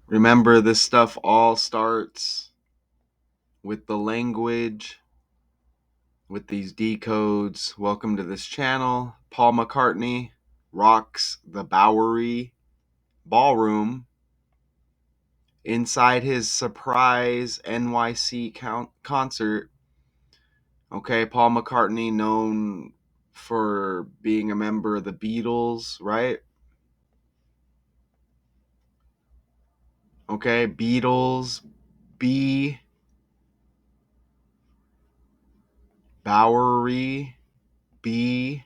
Remember, this stuff all starts with the language, with these decodes. Welcome to this channel. Paul McCartney rocks the Bowery Ballroom inside his surprise NYC concert. Okay, Paul McCartney, known for being a member of the Beatles, right? Okay, Beatles, B, Bowery, B,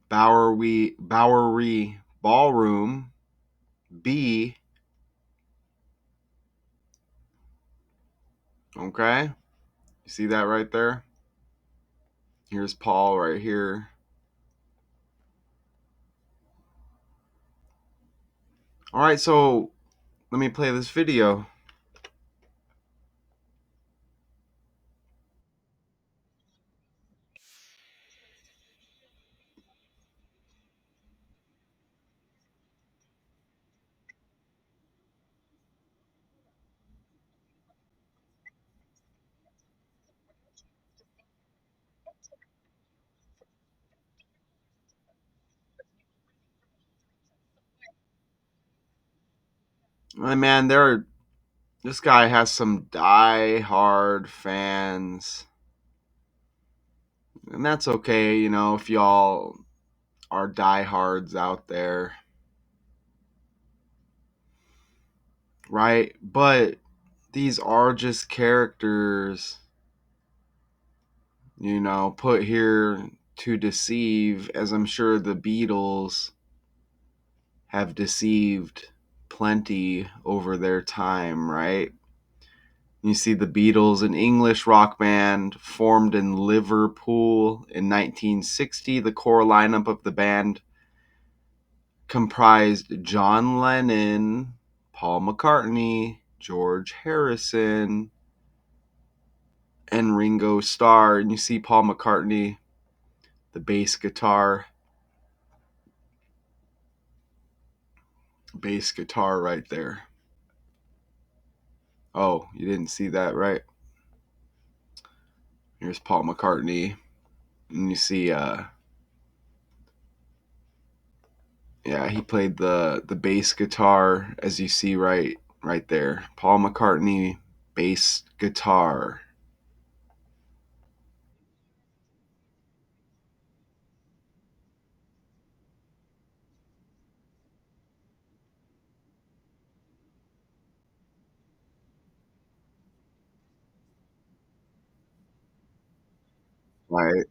Bowery Ballroom, B. Okay, you see that right there? Here's Paul right here. All right, so let me play this video. Man, this guy has some die-hard fans, and that's okay, if y'all are diehards out there, right? But these are just characters, put here to deceive, as I'm sure the Beatles have deceived plenty over their time, right? You see the Beatles, an English rock band formed in Liverpool in 1960. The core lineup of the band comprised John Lennon, Paul McCartney, George Harrison, and Ringo Starr. And you see Paul McCartney, the bass guitar right there. Oh, you didn't see that, right? Here's Paul McCartney, and you see, yeah, he played the bass guitar, as you see right there. Paul McCartney, bass guitar. Right?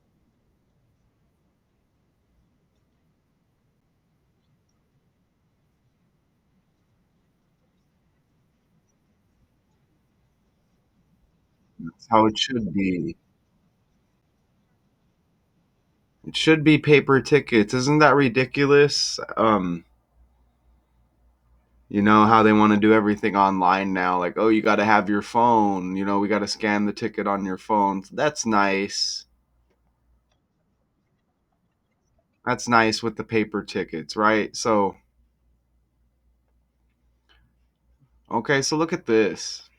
That's how it should be. It should be paper tickets. Isn't that ridiculous? You know how they want to do everything online now. Like, oh, you got to have your phone. We got to scan the ticket on your phone. That's nice. That's nice with the paper tickets, right? So, okay, so look at this.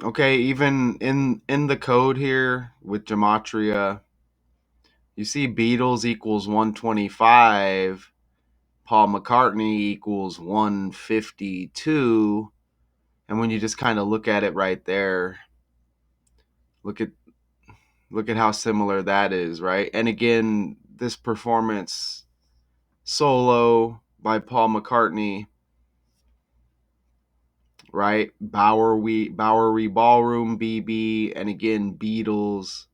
Okay, even in the code here with gematria, you see Beatles equals 125, Paul McCartney equals 152. And when you just kind of look at it right there, look at look at how similar that is, right? And again, this performance solo by Paul McCartney, right? Bowery Ballroom, BB, and again Beatles,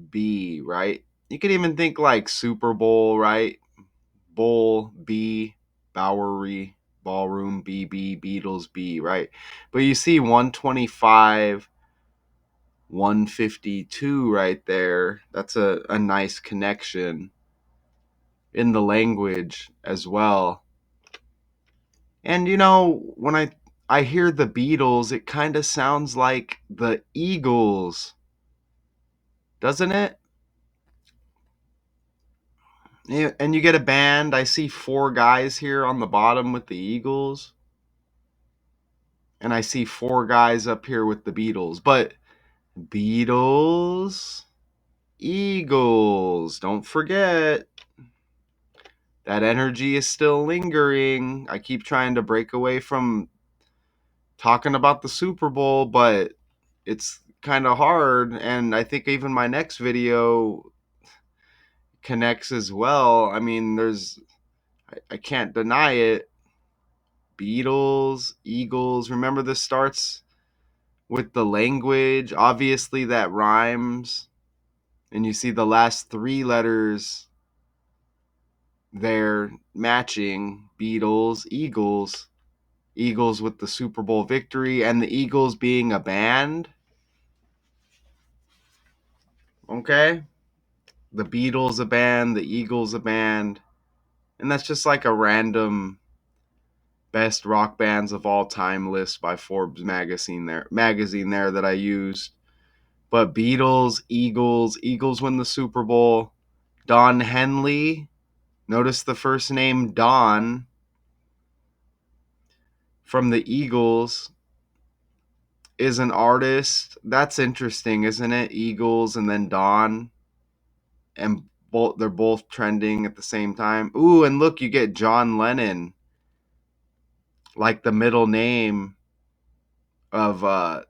B, right? You could even think like Super Bowl, right? Bowl, B, Bowery Ballroom, BB, Beatles, B, right? But you see 125, 152 right there. That's a nice connection in the language as well. And when I hear the Beatles, it kind of sounds like the Eagles, doesn't it? And you get a band. I see 4 guys here on the bottom with the Eagles. And I see 4 guys up here with the Beatles. But Beatles, Eagles. Don't forget. That energy is still lingering. I keep trying to break away from talking about the Super Bowl, but it's kind of hard. And I think even my next video connects as well. I mean, I can't deny it. Beatles, Eagles. Remember, this starts with the language. Obviously, that rhymes. And you see the last 3 letters there matching. Beatles, Eagles. Eagles with the Super Bowl victory, and the Eagles being a band. Okay? The Beatles a band, the Eagles a band. And that's just like a random best rock bands of all time list by Forbes magazine there that I used. But Beatles, Eagles win the Super Bowl. Don Henley, notice the first name Don from the Eagles, is an artist. That's interesting, isn't it? Eagles and then Don, and they're both trending at the same time. Ooh, and look, you get John Lennon, like the middle name of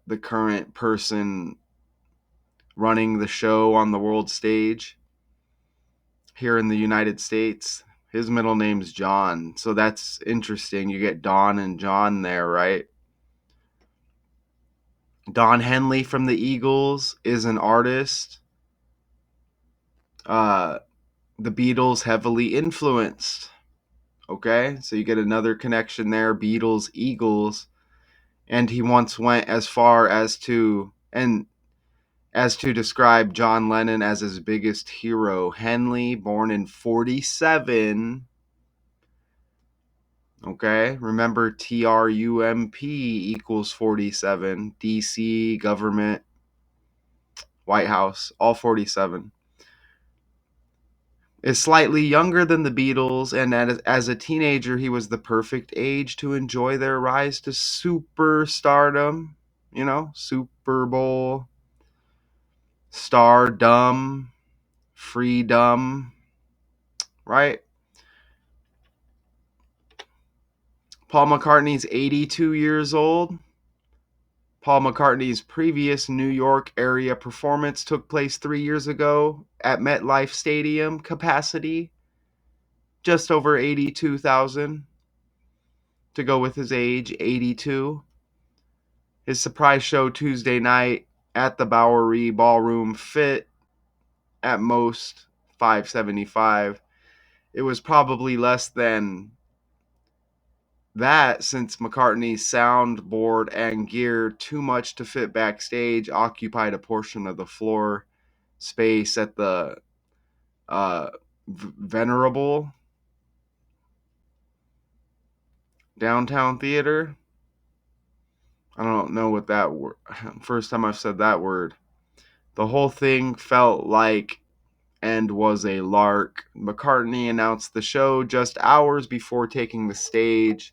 the current person running the show on the world stage here in the United States. His middle name's John. So that's interesting. You get Don and John there, right? Don Henley from the Eagles is an artist. The Beatles heavily influenced. Okay? So you get another connection there. Beatles, Eagles. And he once went as far as to describe John Lennon as his biggest hero. Henley, born in 47. Okay, remember TRUMP equals 47. DC, government, White House, all 47. Is slightly younger than the Beatles, and as a teenager, he was the perfect age to enjoy their rise to superstardom. Super Bowl, stardom, freedom, right? Paul McCartney's 82 years old. Paul McCartney's previous New York area performance took place 3 years ago at MetLife Stadium, capacity just over 82,000 to go with his age, 82. His surprise show Tuesday night at the Bowery Ballroom fit at most 575. It was probably less than that, since McCartney's soundboard and gear, too much to fit backstage, occupied a portion of the floor space at the Venerable Downtown Theater. I don't know what that word. First time I've said that word. The whole thing felt like and was a lark. McCartney announced the show just hours before taking the stage.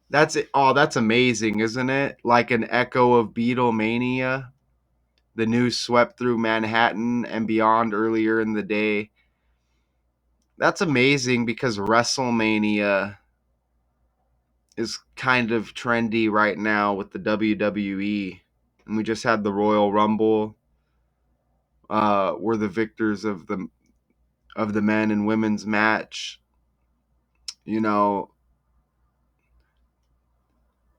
That's it. Oh, that's amazing, isn't it? Like an echo of Beatlemania. The news swept through Manhattan and beyond earlier in the day. That's amazing because WrestleMania is kind of trendy right now with the WWE. And we just had the Royal Rumble. We're the victors of the men and women's match.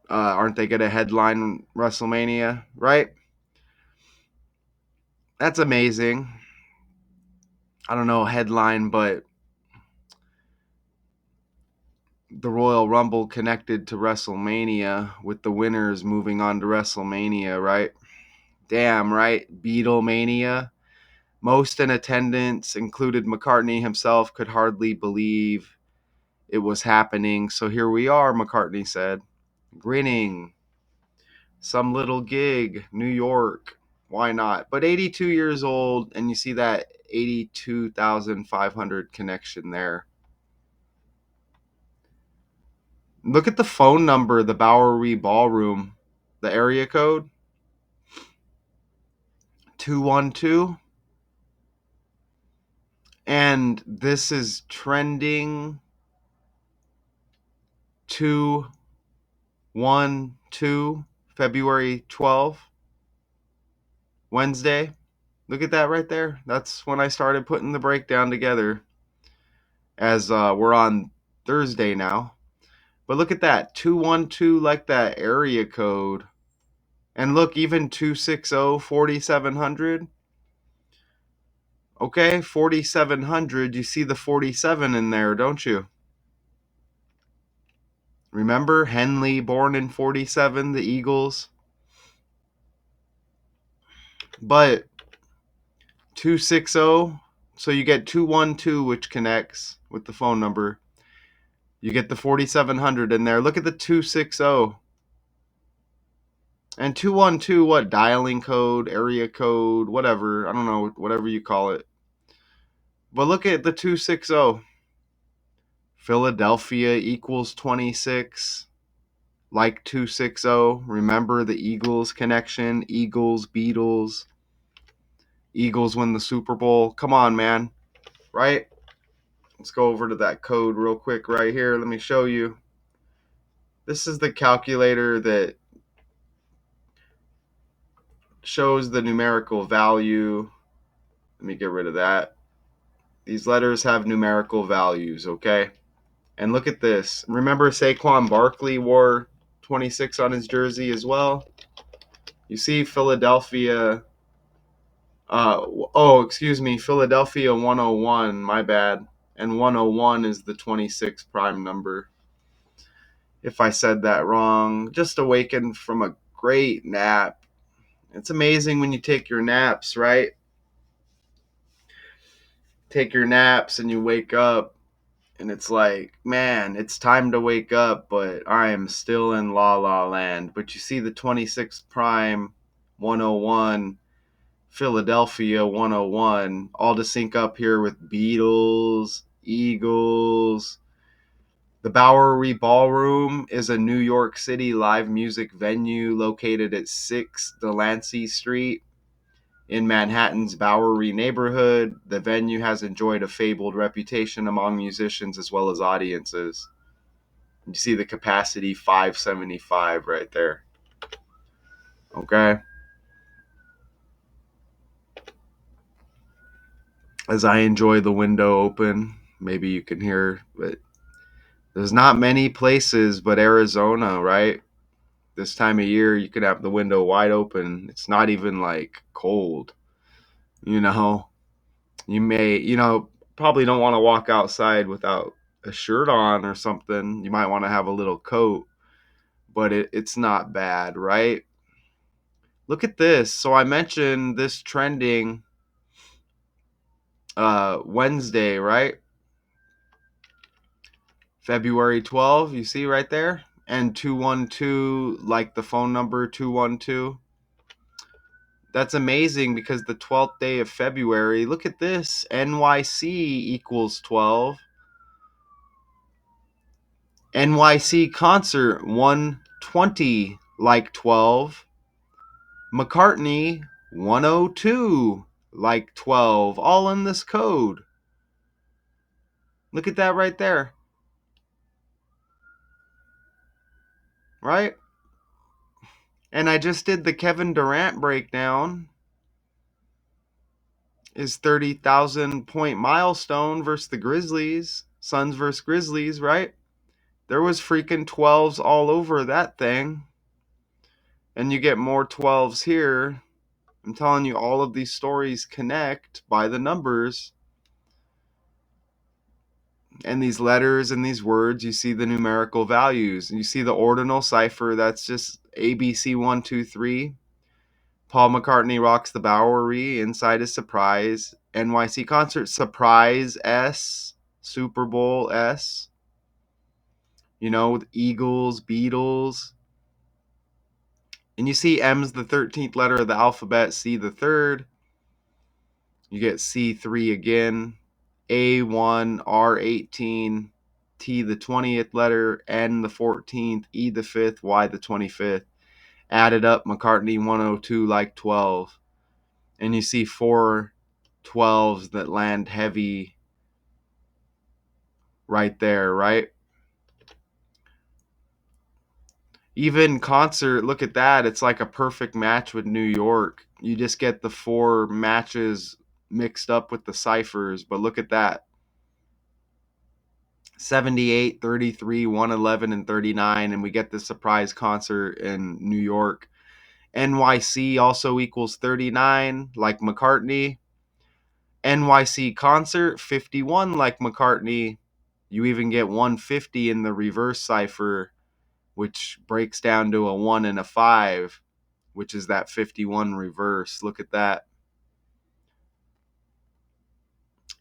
Aren't they going to headline WrestleMania, right? That's amazing. I don't know headline, but the Royal Rumble connected to WrestleMania with the winners moving on to WrestleMania, right? Damn, right? Beatlemania. Most in attendance, included McCartney himself, could hardly believe it was happening. So here we are, McCartney said, grinning. Some little gig, New York. Why not? But 82 years old, and you see that 82,500 connection there. Look at the phone number, the Bowery Ballroom, the area code 212. And this is trending 212, February 12th, Wednesday. Look at that right there. That's when I started putting the breakdown together, as we're on Thursday now. But look at that, 212, like that area code. And look, even 260, 4700. Okay, 4700. You see the 47 in there, don't you? Remember Henley, born in 47, the Eagles? But 260, so you get 212, which connects with the phone number. You get the 4700 in there. Look at the 260. And 212, what? Dialing code, area code, whatever. I don't know, whatever you call it. But look at the 260. Philadelphia equals 26. Like 260. Remember the Eagles connection. Eagles, Beatles. Eagles win the Super Bowl. Come on, man. Right? Let's go over to that code real quick right here. Let me show you. This is the calculator that shows the numerical value. Let me get rid of that. These letters have numerical values, okay? And look at this. Remember Saquon Barkley wore 26 on his jersey as well? You see Philadelphia. Philadelphia 101, my bad. And 101 is the 26 prime number. If I said that wrong, just awakened from a great nap. It's amazing when you take your naps, right? Take your naps and you wake up and it's like, man, it's time to wake up, but I am still in La La Land. But you see the 26 prime 101, Philadelphia 101, all to sync up here with Beatles, Eagles. The Bowery Ballroom is a New York City live music venue located at 6 Delancey Street in Manhattan's Bowery neighborhood. The venue has enjoyed a fabled reputation among musicians as well as audiences. You see the capacity 575 right there. Okay? As I enjoy the window open, maybe you can hear, but there's not many places but Arizona, right? This time of year, you could have the window wide open. It's not even like cold, you know? Probably don't want to walk outside without a shirt on or something. You might want to have a little coat, but it's not bad, right? Look at this. So I mentioned this trending Wednesday, right? February 12th, you see right there? And 212, like the phone number 212. That's amazing because the 12th day of February, look at this, NYC equals 12. NYC concert 120 like 12. McCartney 102 like 12. All in this code. Look at that right there. Right? And I just did the Kevin Durant breakdown. His 30,000 point milestone versus the Grizzlies. Suns versus Grizzlies, right? There was freaking 12s all over that thing. And you get more 12s here. I'm telling you, all of these stories connect by the numbers. And these letters and these words, you see the numerical values. And you see the ordinal cipher, that's just ABC123. Paul McCartney rocks the Bowery. Inside is Surprise. NYC concert, Surprise S. Super Bowl S. With Eagles, Beatles. And you see M's the 13th letter of the alphabet, C the third. You get C3 again, A1, R18, T the 20th letter, N the 14th, E the 5th, Y the 25th. Added up, McCartney 102 like 12. And you see 4 12s that land heavy right there, right? Even concert, look at that. It's like a perfect match with New York. You just get the 4 matches mixed up with the ciphers, but look at that. 78, 33, 111, and 39, and we get the surprise concert in New York. NYC also equals 39, like McCartney. NYC concert, 51, like McCartney. You even get 150 in the reverse cipher, which breaks down to a 1 and a 5, which is that 51 reverse. Look at that.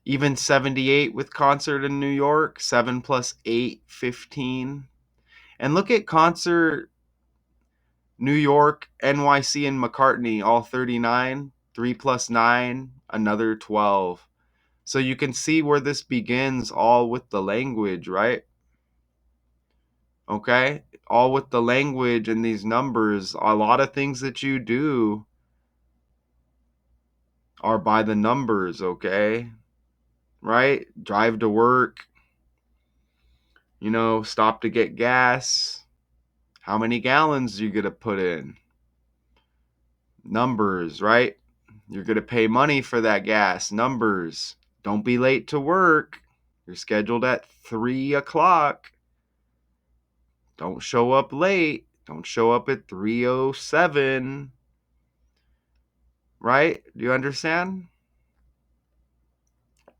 Even 78 with concert in New York, 7 plus 8, 15. And look at concert New York, NYC, and McCartney, all 39. 3 plus 9, another 12. So you can see where this begins, all with the language, right? Okay? All with the language and these numbers. A lot of things that you do are by the numbers, okay? Right? Drive to work, stop to get gas. How many gallons do you get to put in? Numbers, right? You're going to pay money for that gas. Numbers. Don't be late to work. You're scheduled at 3 o'clock. Don't show up late. Don't show up at 3:07. Right? Do you understand?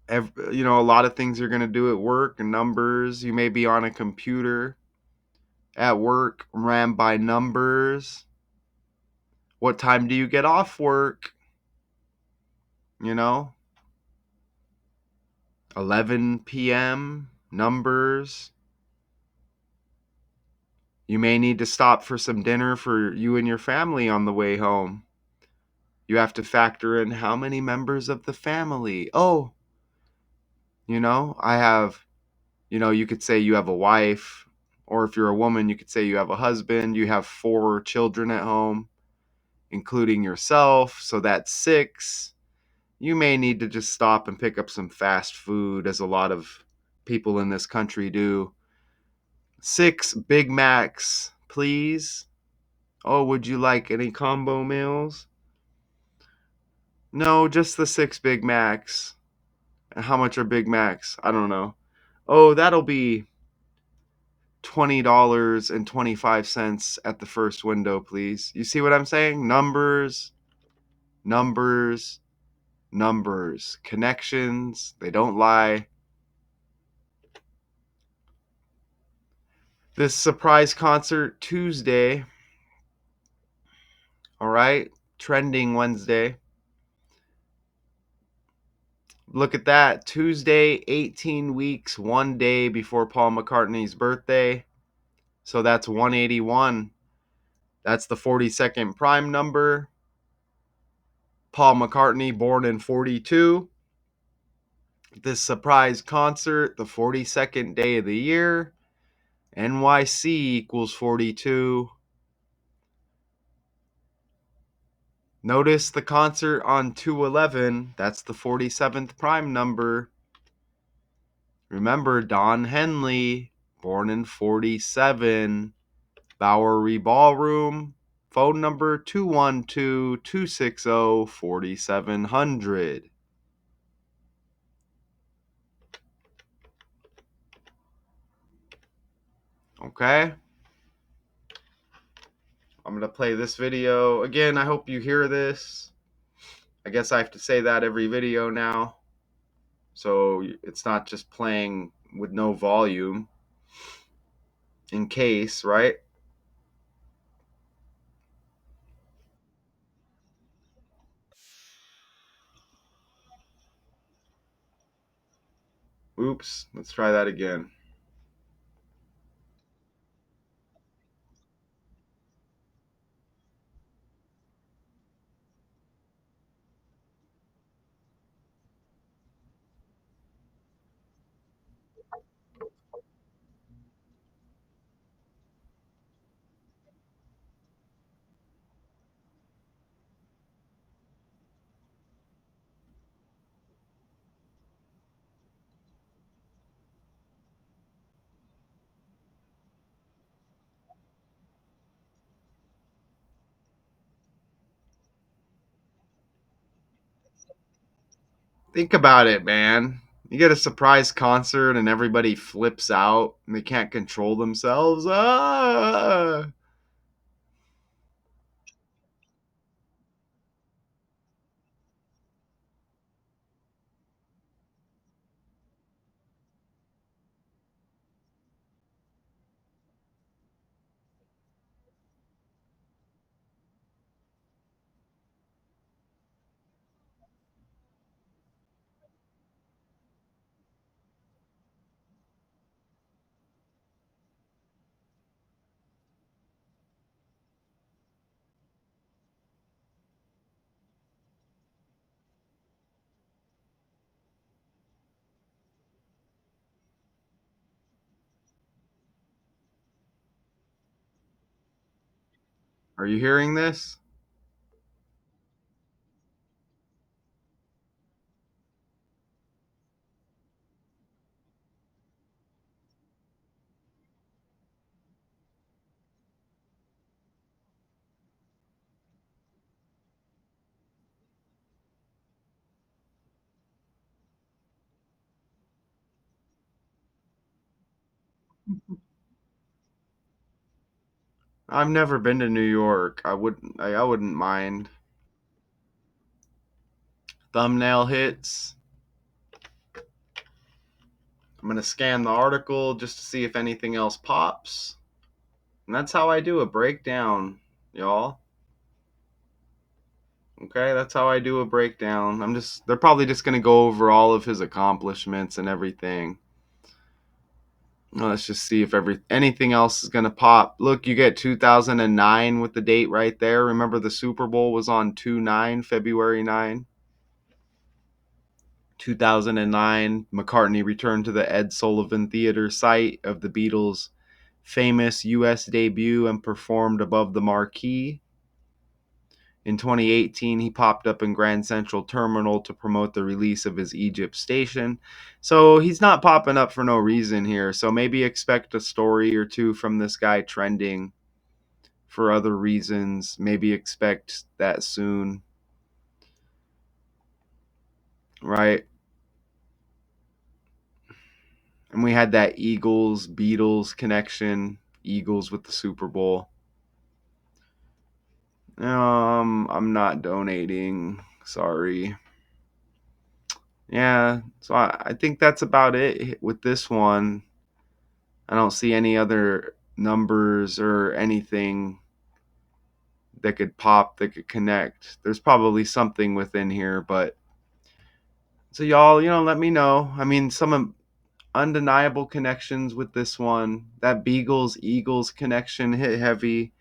A lot of things you're going to do at work, numbers. You may be on a computer at work, ran by numbers. What time do you get off work? 11 p.m. Numbers. You may need to stop for some dinner for you and your family on the way home. You have to factor in how many members of the family. Oh, I have, you could say you have a wife, or if you're a woman, you could say you have a husband. You have 4 children at home, including yourself. So that's 6. You may need to just stop and pick up some fast food, as a lot of people in this country do. 6 Big Macs, please. Oh, would you like any combo meals? No, just the 6 Big Macs. How much are Big Macs? I don't know. Oh, that'll be $20.25 at the first window, please. You see what I'm saying? Numbers, numbers, numbers. Connections, they don't lie. This surprise concert Tuesday, all right? Trending Wednesday. Look at that. Tuesday, 18 weeks, 1 day before Paul McCartney's birthday. So that's 181. That's the 42nd prime number. Paul McCartney, born in 42. This surprise concert, the 42nd day of the year. NYC equals 42. Notice the concert on 211. That's the 47th prime number. Remember, Don Henley, born in 47. Bowery Ballroom. Phone number 212-260-4700. Okay? I'm going to play this video. Again, I hope you hear this. I guess I have to say that every video now. So it's not just playing with no volume. In case, right? Oops. Let's try that again. Think about it, man. You get a surprise concert and everybody flips out and they can't control themselves. Ah! Are you hearing this? I've never been to New York. I wouldn't mind. Thumbnail hits. I'm gonna scan the article just to see if anything else pops. And that's how I do a breakdown, y'all. Okay, that's how I do a breakdown. They're probably just gonna go over all of his accomplishments and everything. Let's just see if anything else is gonna pop. Look, you get 2009 with the date right there. Remember the Super Bowl was on 2/9, February 9, 2009. McCartney returned to the Ed Sullivan Theater site of the Beatles' famous U.S. debut and performed above the marquee. In 2018, he popped up in Grand Central Terminal to promote the release of his Egypt station. So he's not popping up for no reason here. So maybe expect a story or two from this guy trending for other reasons. Maybe expect that soon, right? And we had that Eagles Beatles connection, Eagles with the Super Bowl. I'm not donating. Sorry. Yeah, so I think that's about it with this one. I don't see any other numbers or anything that could pop that could connect. There's probably something within here, but so y'all, let me know. I mean, some undeniable connections with this one. That Beagles Eagles connection hit heavy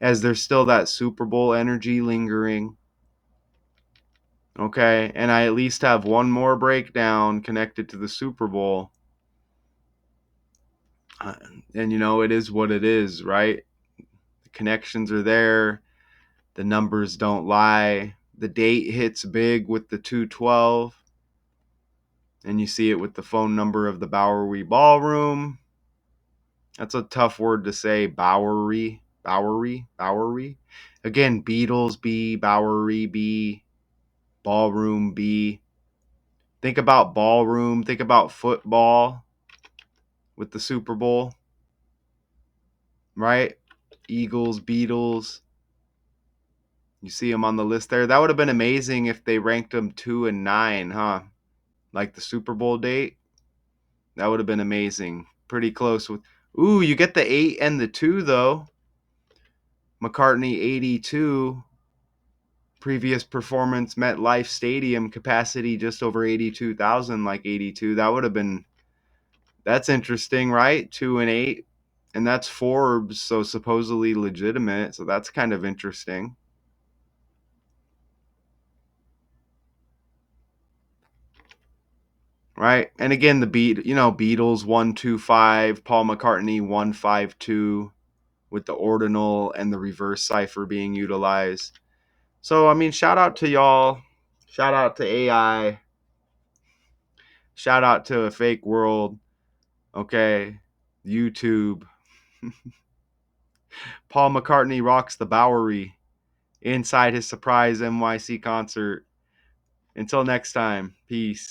as there's still that Super Bowl energy lingering. Okay, and I at least have one more breakdown connected to the Super Bowl. Uh, and it is what it is, right? The connections are there. The numbers don't lie. The date hits big with the 212. And you see it with the phone number of the Bowery Ballroom. That's a tough word to say. Bowery. Bowery. Bowery. Again, Beatles B, Bowery B, Ballroom B. Think about ballroom. Think about football with the Super Bowl, right? Eagles, Beatles. You see them on the list there. That would have been amazing if they ranked them 2 and 9, huh? Like the Super Bowl date. That would have been amazing. Pretty close with. Ooh, you get the 8 and the 2 though. McCartney 82. Previous performance MetLife Stadium capacity just over 82,000, like 82. That would have been. That's interesting, right? 2 and 8, and that's Forbes, so supposedly legitimate. So that's kind of interesting, right? And again, the Beatles 125, Paul McCartney 152. With the ordinal and the reverse cipher being utilized. So, I mean, shout out to y'all. Shout out to AI. Shout out to a fake world. Okay. YouTube. Paul McCartney rocks the Bowery inside his surprise NYC concert. Until next time, peace.